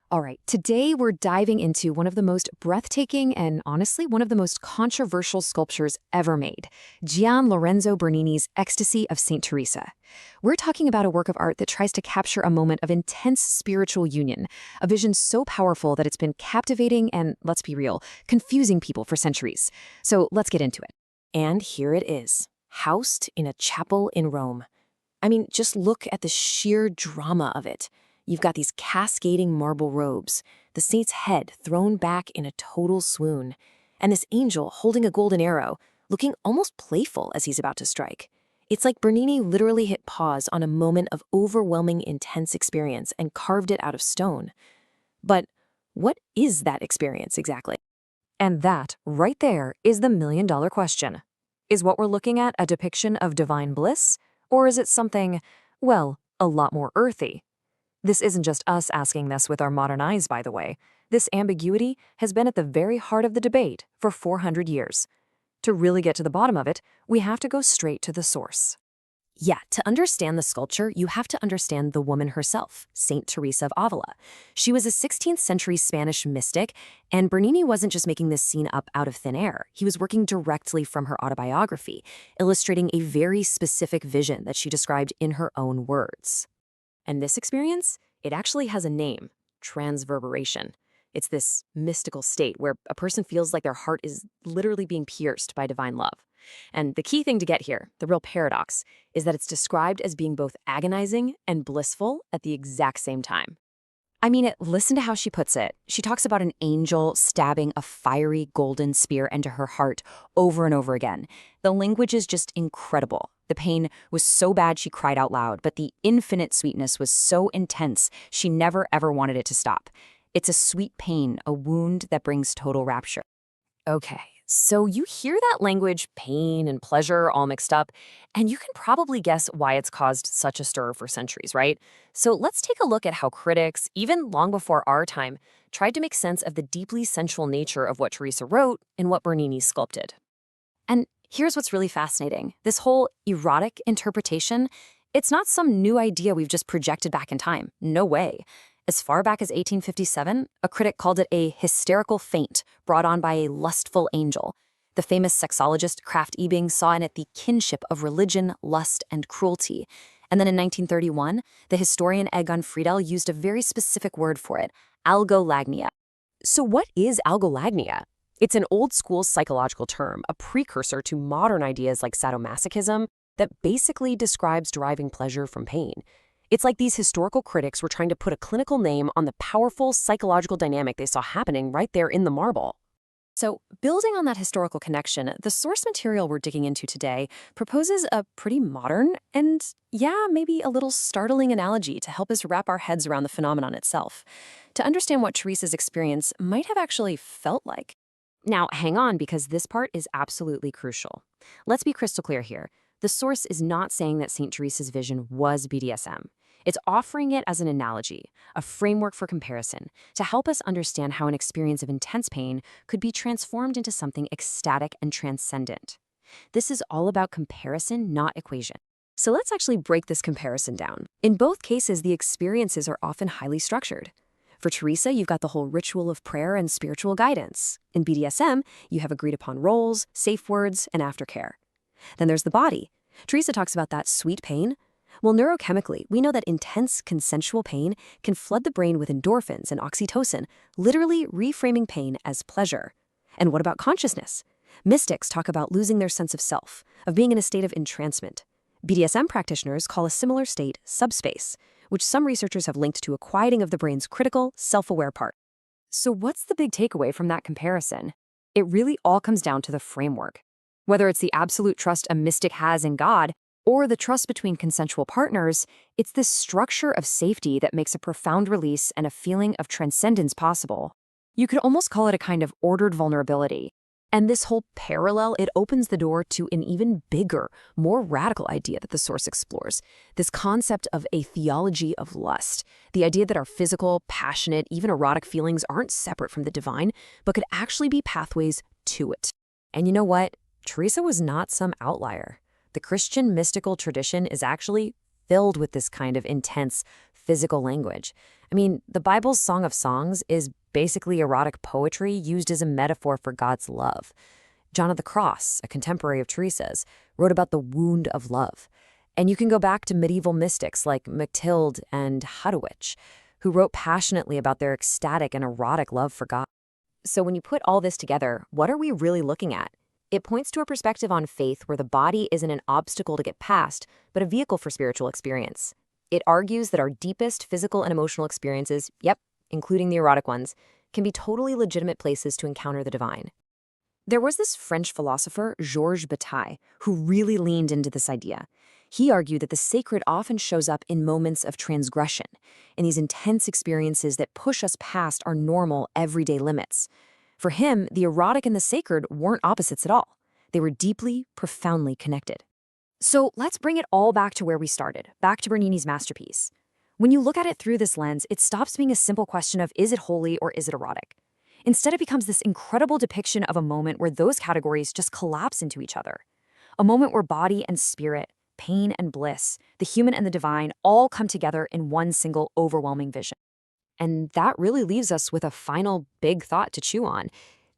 All right, today we're diving into one of the most breathtaking and honestly one of the most controversial sculptures ever made, Gian Lorenzo Bernini's Ecstasy of St. Teresa. We're talking about a work of art that tries to capture a moment of intense spiritual union, a vision so powerful that it's been captivating and, let's be real, confusing people for centuries. So let's get into it. And here it is, housed in a chapel in Rome. I mean, just look at the sheer drama of it. You've got these cascading marble robes, the saint's head thrown back in a total swoon, and this angel holding a golden arrow, looking almost playful as he's about to strike. It's like Bernini literally hit pause on a moment of overwhelming intense experience and carved it out of stone. But what is that experience exactly? And that, right there, is the million-dollar question. Is what we're looking at a depiction of divine bliss? Or is it something, well, a lot more earthy? This isn't just us asking this with our modern eyes, by the way. This ambiguity has been at the very heart of the debate for 400 years. To really get to the bottom of it, we have to go straight to the source. Yeah, to understand the sculpture, you have to understand the woman herself, Saint Teresa of Ávila. She was a 16th century Spanish mystic, and Bernini wasn't just making this scene up out of thin air. He was working directly from her autobiography, illustrating a very specific vision that she described in her own words. And this experience, it actually has a name, transverberation. It's this mystical state where a person feels like their heart is literally being pierced by divine love. And the key thing to get here, the real paradox, is that it's described as being both agonizing and blissful at the exact same time. I mean, listen to how she puts it. She talks about an angel stabbing a fiery golden spear into her heart over and over again. The language is just incredible. The pain was so bad she cried out loud, but the infinite sweetness was so intense she never ever wanted it to stop. It's a sweet pain, a wound that brings total rapture. Okay, so you hear that language, pain and pleasure, all mixed up, and you can probably guess why it's caused such a stir for centuries, right? So let's take a look at how critics, even long before our time, tried to make sense of the deeply sensual nature of what Teresa wrote and what Bernini sculpted. And here's what's really fascinating. This whole erotic interpretation, it's not some new idea we've just projected back in time. No way. As far back as 1857, a critic called it a hysterical feint brought on by a lustful angel. The famous sexologist Krafft Ebing saw in it the kinship of religion, lust, and cruelty. And then in 1931, the historian Egon Friedel used a very specific word for it, algolagnia. So what is algolagnia? It's an old-school psychological term, a precursor to modern ideas like sadomasochism that basically describes deriving pleasure from pain. It's like these historical critics were trying to put a clinical name on the powerful psychological dynamic they saw happening right there in the marble. So, building on that historical connection, the source material we're digging into today proposes a pretty modern and, yeah, maybe a little startling analogy to help us wrap our heads around the phenomenon itself, to understand what Teresa's experience might have actually felt like. Now, hang on, because this part is absolutely crucial. Let's be crystal clear here. The source is not saying that St. Teresa's vision was BDSM. It's offering it as an analogy, a framework for comparison, to help us understand how an experience of intense pain could be transformed into something ecstatic and transcendent. This is all about comparison, not equation. So let's actually break this comparison down. In both cases, the experiences are often highly structured. For Teresa, you've got the whole ritual of prayer and spiritual guidance. In BDSM, you have agreed-upon roles, safe words, and aftercare. Then there's the body. Teresa talks about that sweet pain. Well, neurochemically, we know that intense, consensual pain can flood the brain with endorphins and oxytocin, literally reframing pain as pleasure. And what about consciousness? Mystics talk about losing their sense of self, of being in a state of entrancement. BDSM practitioners call a similar state subspace, which some researchers have linked to a quieting of the brain's critical, self-aware part. So what's the big takeaway from that comparison? It really all comes down to the framework. Whether it's the absolute trust a mystic has in God, or the trust between consensual partners, it's this structure of safety that makes a profound release and a feeling of transcendence possible. You could almost call it a kind of ordered vulnerability. And this whole parallel, it opens the door to an even bigger, more radical idea that the source explores. This concept of a theology of lust. The idea that our physical, passionate, even erotic feelings aren't separate from the divine, but could actually be pathways to it. And you know what? Teresa was not some outlier. The Christian mystical tradition is actually filled with this kind of intense physical language. I mean, the Bible's Song of Songs is basically erotic poetry used as a metaphor for God's love. John of the Cross, a contemporary of Teresa's, wrote about the wound of love. And you can go back to medieval mystics like Matilde and Hadowich, who wrote passionately about their ecstatic and erotic love for God. So when you put all this together, what are we really looking at? It points to a perspective on faith where the body isn't an obstacle to get past, but a vehicle for spiritual experience. It argues that our deepest physical and emotional experiences, yep, including the erotic ones, can be totally legitimate places to encounter the divine. There was this French philosopher, Georges Bataille, who really leaned into this idea. He argued that the sacred often shows up in moments of transgression, in these intense experiences that push us past our normal, everyday limits. For him, the erotic and the sacred weren't opposites at all. They were deeply, profoundly connected. So let's bring it all back to where we started, back to Bernini's masterpiece. When you look at it through this lens, it stops being a simple question of is it holy or is it erotic? Instead, it becomes this incredible depiction of a moment where those categories just collapse into each other. A moment where body and spirit, pain and bliss, the human and the divine all come together in one single overwhelming vision. And that really leaves us with a final big thought to chew on.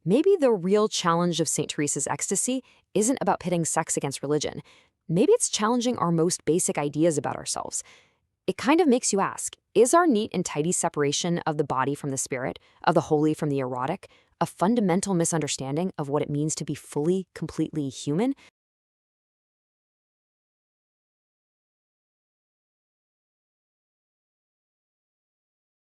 Maybe the real challenge of St. Teresa's Ecstasy isn't about pitting sex against religion. Maybe it's challenging our most basic ideas about ourselves. It kind of makes you ask, is our neat and tidy separation of the body from the spirit, of the holy from the erotic, a fundamental misunderstanding of what it means to be fully, completely human?